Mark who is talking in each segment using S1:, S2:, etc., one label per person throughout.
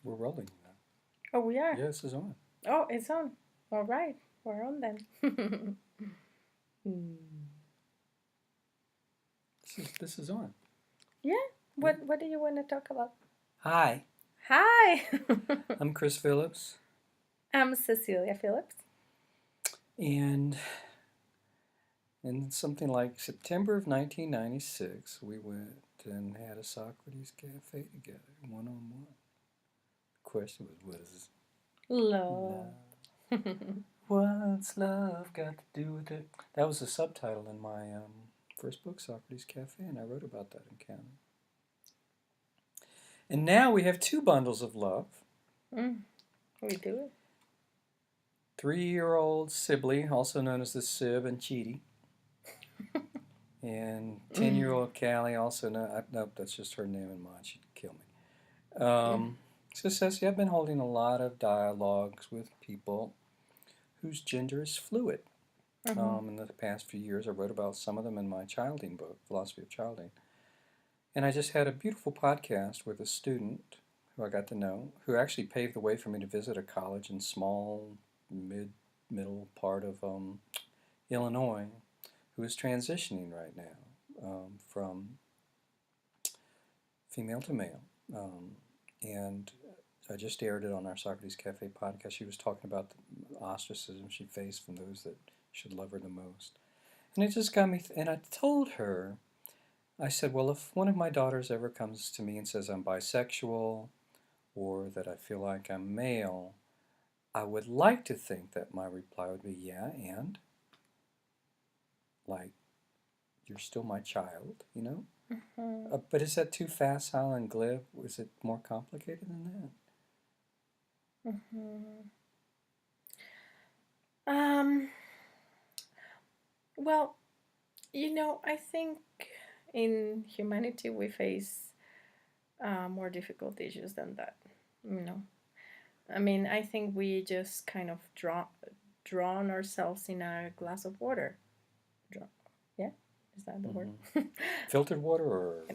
S1: We're rolling now.
S2: Oh, we are.
S1: Yeah, this is on.
S2: Oh, it's on. All right, we're on then. Hmm.
S1: This is on.
S2: Yeah. What do you want to talk about?
S1: Hi,
S2: Hi.
S1: I'm Chris Phillips,
S2: I'm Cecilia Phillips.
S1: and in something like September of 1996, we went and had a Socrates Cafe together, one-on-one. The question was, what is
S2: Love.
S1: love? What's love got to do with it? That was the subtitle in my first book, Socrates Cafe, and I wrote about that encounter. And now we have two bundles of love.
S2: We do it.
S1: 3-year-old Sibley, also known as the Sib and Cheaty, and 10-year-old Callie, also known, nope, that's just her name and mine, she'd kill me. So Ceci, I've been holding a lot of dialogues with people whose gender is fluid. In the past few years, I wrote about some of them in my childing book, Philosophy of Childing. And I just had a beautiful podcast with a student who I got to know, who actually paved the way for me to visit a college in small, middle part of Illinois, who is transitioning right now from female to male. And I just aired it on our Socrates Cafe podcast. She was talking about the ostracism she faced from those that should love her the most. And it just got me, and I told her, I said, well, if one of my daughters ever comes to me and says I'm bisexual or that I feel like I'm male, I would like to think that my reply would be, yeah, and? Like, you're still my child, you know? But is that too facile and glib? Is it more complicated than that?
S2: Um. Well, I think in humanity we face more difficult issues than that. You know, I mean, I think we just kind of drown ourselves in a glass of water. Yeah, is that the word?
S1: Filtered water or...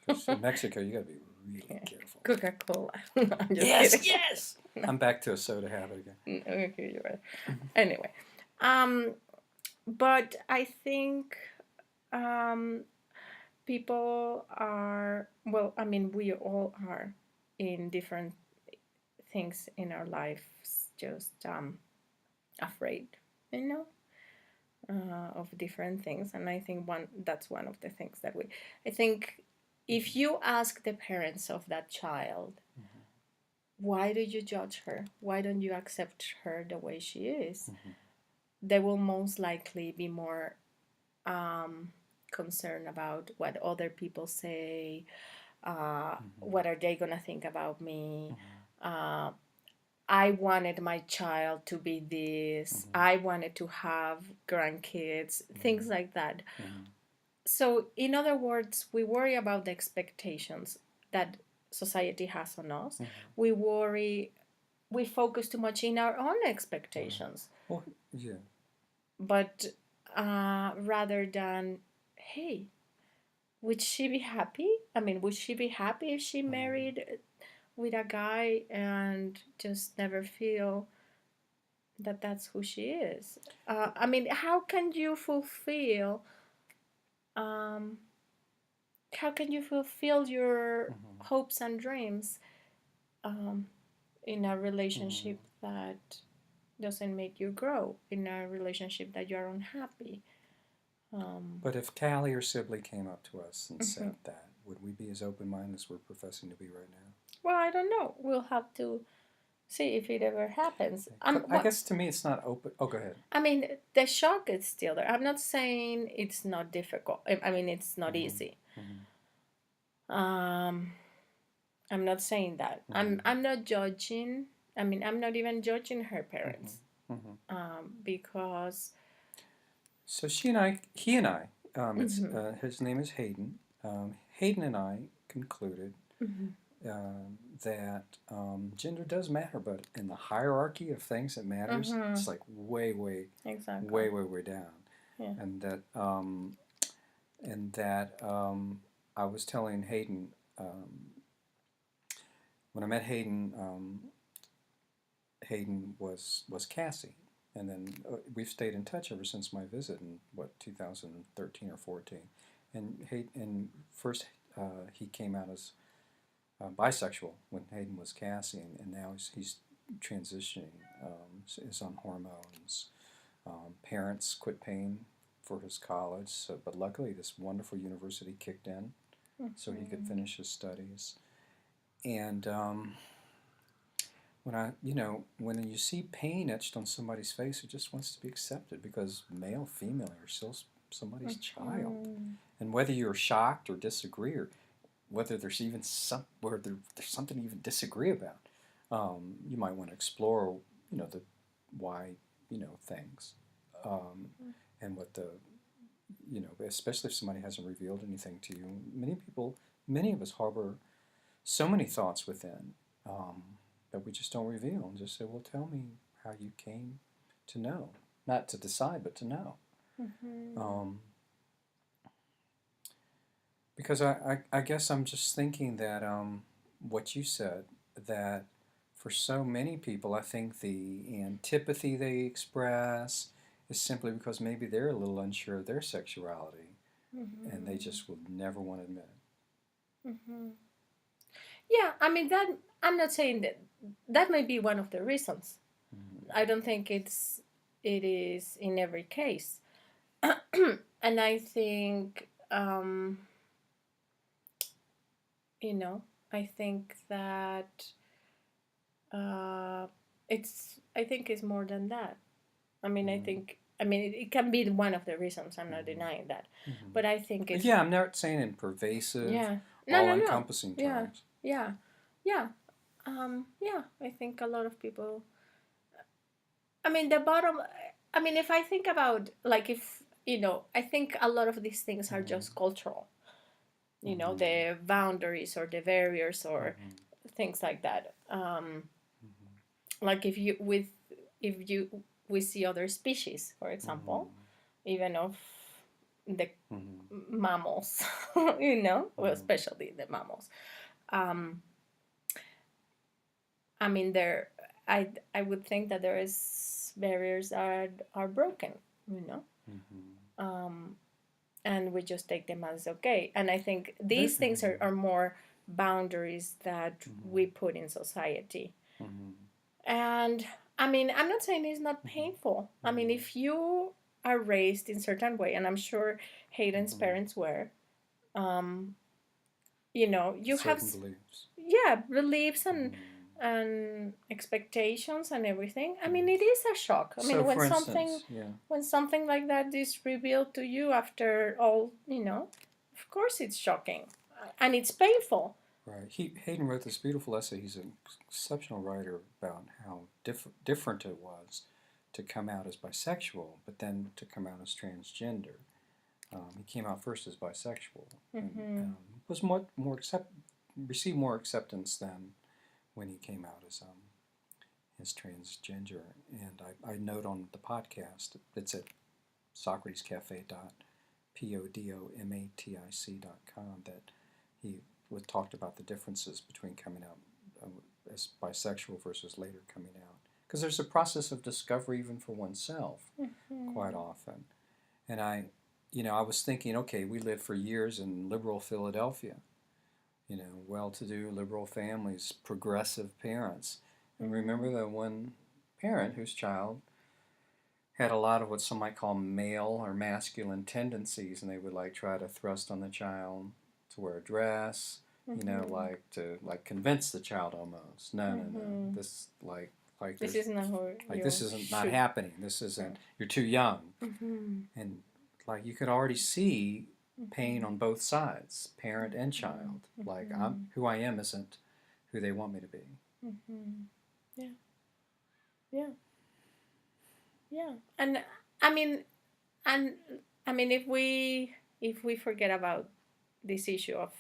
S1: Because in Mexico, you got to be really careful.
S2: Coca-Cola. I'm just
S1: Yes,
S2: kidding.
S1: yes! I'm back to a soda habit again.
S2: Okay, you're right. Anyway, but I think um, people are, well, I mean, we all are in different things in our lives, just afraid, you know, of different things. And I think that's one of the things that I think if you ask the parents of that child, why do you judge her? Why don't you accept her the way she is? They will most likely be more concerned about what other people say. What are they gonna think about me? I wanted my child to be this. I wanted to have grandkids, things like that. So, in other words, we worry about the expectations that society has on us. We worry, we focus too much in our own expectations.
S1: Well, yeah.
S2: But rather than, hey, would she be happy? I mean, would she be happy if she married with a guy and just never feel that that's who she is? I mean, um, how can you fulfill your hopes and dreams in a relationship that doesn't make you grow, in a relationship that you're unhappy?
S1: But if Callie or Sibley came up to us and said that, would we be as open-minded as we're professing to be right now?
S2: Well, I don't know. We'll have to see if it ever happens.
S1: I guess to me it's not open. Oh, go ahead.
S2: I mean, the shock is still there. I'm not saying it's not difficult. I mean, it's not easy. I'm not saying that. I'm not judging. I mean, I'm not even judging her parents because.
S1: So he and I, his name is Hayden. Hayden and I concluded that gender does matter, but in the hierarchy of things that matters, it's like way down.
S2: Yeah.
S1: And that I was telling Hayden, when I met Hayden, Hayden was Cassie, and then we've stayed in touch ever since my visit in 2013 or 14, and first he came out as bisexual when Hayden was Cassie, and now he's transitioning, is on hormones. Parents quit paying for his college, but luckily this wonderful university kicked in so he could finish his studies. And when you see pain etched on somebody's face, it just wants to be accepted because male, female are still somebody's child. And whether you're shocked or disagree, or whether there's even there's something to even disagree about, you might want to explore, the why, things, and what the, especially if somebody hasn't revealed anything to you. Many of us harbor so many thoughts within, that we just don't reveal, and just say, well, tell me how you came to know, not to decide, but to know. Because I guess I'm just thinking that what you said, that for so many people, I think the antipathy they express is simply because maybe they're a little unsure of their sexuality, and they just would never want to admit it.
S2: Yeah, I mean that. I'm not saying that may be one of the reasons. I don't think it is in every case, and I think I think that I think it's more than that. I mean, it can be one of the reasons. I'm not denying that, but I think it's.
S1: Yeah, I'm not saying in pervasive,
S2: No,
S1: all-encompassing terms.
S2: Yeah. I think a lot of people. I mean, the bottom. I mean, if I think about if I think a lot of these things are just cultural. The boundaries or the barriers or things like that. Like if we see other species, for example, even of the mammals, well, especially the mammals. I mean, I would think that there is barriers are broken, and we just take them as okay. And I think these things are more boundaries that we put in society. And I mean, I'm not saying it's not painful. I mean, if you are raised in a certain way, and I'm sure Hayden's parents were, you have beliefs and expectations and everything. I mean, it is a shock. I mean, when something like that is revealed to you after all, of course it's shocking, and it's painful.
S1: Right. Hayden wrote this beautiful essay. He's an exceptional writer about how different it was to come out as bisexual, but then to come out as transgender. He came out first as bisexual, and was received more acceptance than when he came out as transgender. And I note on the podcast, it's at Socrates Cafe .podomatic.com, that he talked about the differences between coming out as bisexual versus later coming out. Because there's a process of discovery even for oneself, quite often. And I was thinking, okay, we lived for years in liberal Philadelphia, well-to-do liberal families, progressive parents. And remember the one parent whose child had a lot of what some might call male or masculine tendencies, and they would try to thrust on the child to wear a dress, to convince the child almost. No, this
S2: this is not
S1: this isn't not happening. This isn't. You're too young, and you could already see pain on both sides, parent and child. Who I am isn't who they want me to be.
S2: Yeah. And I mean, if we forget about this issue of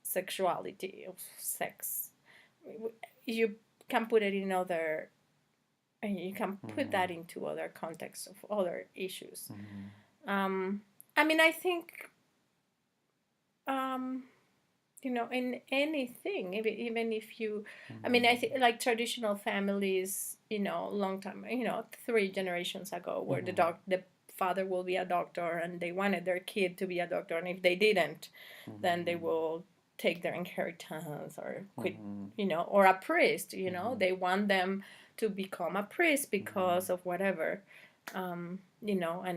S2: sexuality, of sex, you can put it in other, and you can put that into other contexts of other issues. I mean, I think in anything, even if you, I mean,
S1: Mm-hmm.
S2: I think like traditional families, long time, 3 generations ago, where
S1: Mm-hmm.
S2: the father will be a doctor, and they wanted their kid to be a doctor, and if they didn't, then they
S1: Mm-hmm.
S2: will take their inheritance or quit,
S1: Mm-hmm.
S2: or a priest,
S1: Mm-hmm.
S2: they want them to become a priest
S1: Mm-hmm.
S2: because of whatever, and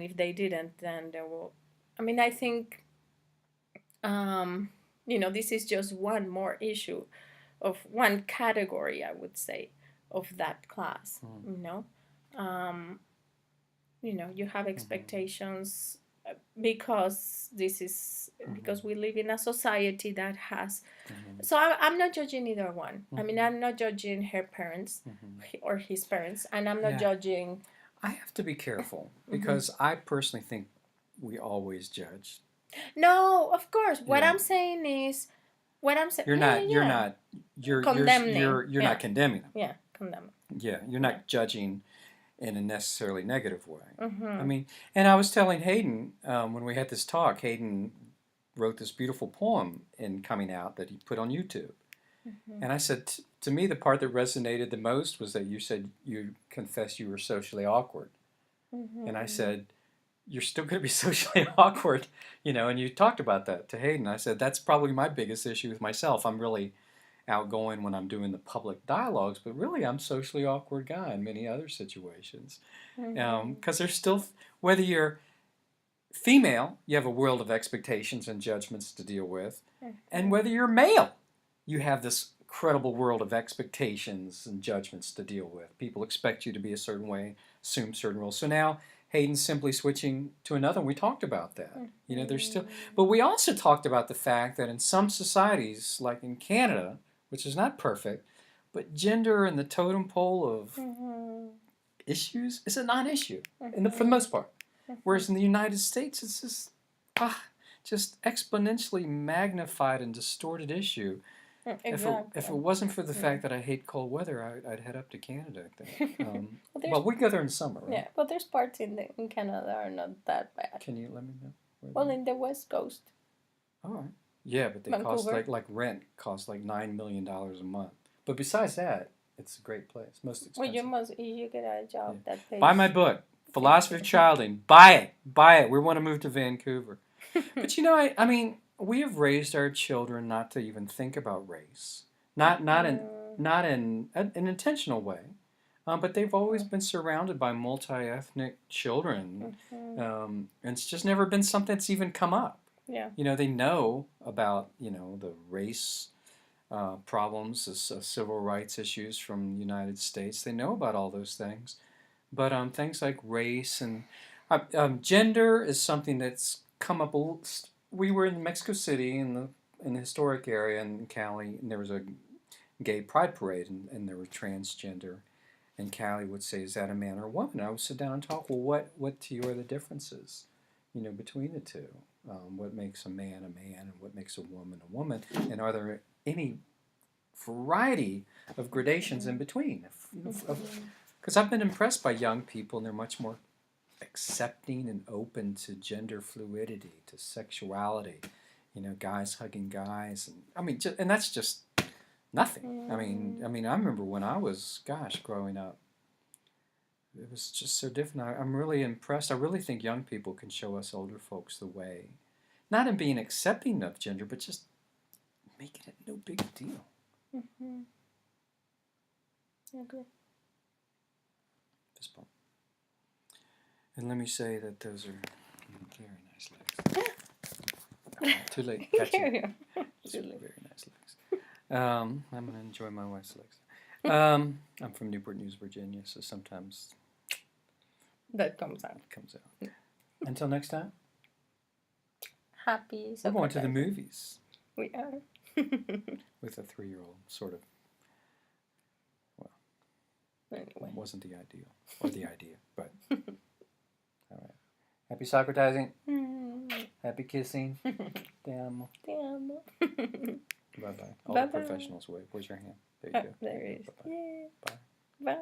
S2: if they didn't, then they will. I mean, I think, um, this is just one more issue of one category, I would say, of that class. Um, you have
S1: Mm-hmm.
S2: expectations, because
S1: Mm-hmm.
S2: because we live in a society that has.
S1: Mm-hmm.
S2: So I'm not judging either one. I mean,
S1: Mm-hmm.
S2: I'm not judging her parents
S1: Mm-hmm.
S2: or his parents, and I'm not
S1: Yeah,
S2: judging.
S1: I have to be careful
S2: Mhm.
S1: because I personally think we always judge.
S2: No, of course. What
S1: Yeah,
S2: I'm saying is, what I'm saying.
S1: you're
S2: Yeah,
S1: not. You're
S2: yeah,
S1: not.
S2: yeah. Condemning.
S1: You're not
S2: Yeah,
S1: condemning them.
S2: yeah, condemning.
S1: Yeah, you're
S2: Yeah.
S1: not judging in a necessarily negative way. I
S2: Mhm.
S1: mean, and I was telling Hayden when we had this talk. Hayden wrote this beautiful poem in Coming Out that he put on YouTube.
S2: Mhm.
S1: And I said, to me, the part that resonated the most was that you said you confessed you were socially awkward. And I
S2: Mhm.
S1: said, you're still going to be socially awkward, and you talked about that to Hayden. I said, that's probably my biggest issue with myself. I'm really outgoing when I'm doing the public dialogues, but really I'm a socially awkward guy in many other situations.
S2: Mhm.
S1: Because there's still, whether you're female, you have a world of expectations and judgments to deal with, and
S2: Mhm.
S1: whether you're male, you have this incredible world of expectations and judgments to deal with. People expect you to be a certain way, assume certain rules. So now Hayden's simply switching to another. We talked about that. There's still, but we also talked about the fact that in some societies, like in Canada, which is not perfect, but gender and the totem pole of
S2: Mhm.
S1: issues is a non-issue for the
S2: Mhm.
S1: most part.
S2: Mhm.
S1: Whereas in the United States, it's just exponentially magnified and distorted issue. If it
S2: Exactly.
S1: wasn't for the
S2: Yeah.
S1: fact that I hate cold weather, I'd head up to Canada, I think.
S2: Well, there's
S1: Well, we go there in summer, right?
S2: yeah, but there's parts in Canada that are not that bad.
S1: Can you let me know where
S2: Well,
S1: they
S2: in the West Coast,
S1: are? All right. Yeah, but they cost
S2: Vancouver.
S1: like rent costs like $9 million a month. But besides that, it's a great place. Most
S2: Well,
S1: expensive.
S2: you get a
S1: Yeah.
S2: job that
S1: Buy my
S2: pays
S1: book, Philosophy of
S2: 50.
S1: Childing. Buy it. Buy it. We want to move to Vancouver. But I mean, we have raised our children not to even think about race, not in an intentional way, but they've always been surrounded by multi-ethnic children, and it's just never been something that's even come up.
S2: Yeah.
S1: They know about the race problems, the civil rights issues from the United States. They know about all those things, but things like race and gender is something that's come up. We were in Mexico City in the historic area in Cali, and there was a gay pride parade, and there were transgender. And Callie would say, "Is that a man or a woman?" And I would sit down and talk. Well, what to you are the differences, between the two? What makes a man, and what makes a woman? And are there any variety of gradations in between? Because I've been impressed by young people, and they're much more accepting and open to gender fluidity, to sexuality. Guys hugging guys, and I mean, and that's just nothing. I remember when I was, growing up, it was just so different. I'm really impressed. I really think young people can show us older folks the way, not in being accepting of gender, but just making it no big deal.
S2: Mm-hmm. Okay.
S1: This part. And let me say that those are very nice legs. Too late. Got you.
S2: Carry on.
S1: Those are very nice legs. I'm going to enjoy my wife's legs. I'm from Newport News, Virginia, so sometimes
S2: That comes out.
S1: it comes out. Until next time,
S2: Happy
S1: we're going to the
S2: Socrates.
S1: movies
S2: We are.
S1: with a 3-year-old, sort of. Well,
S2: Anyway.
S1: wasn't the ideal, or the idea, but all right. Happy Socratizing. Happy kissing. Damn.
S2: Damn.
S1: Bye-bye. All
S2: Bye-bye.
S1: the professionals wave. Where's your hand? There you go.
S2: There it is.
S1: Bye-bye.
S2: Yay.
S1: Bye.
S2: Bye.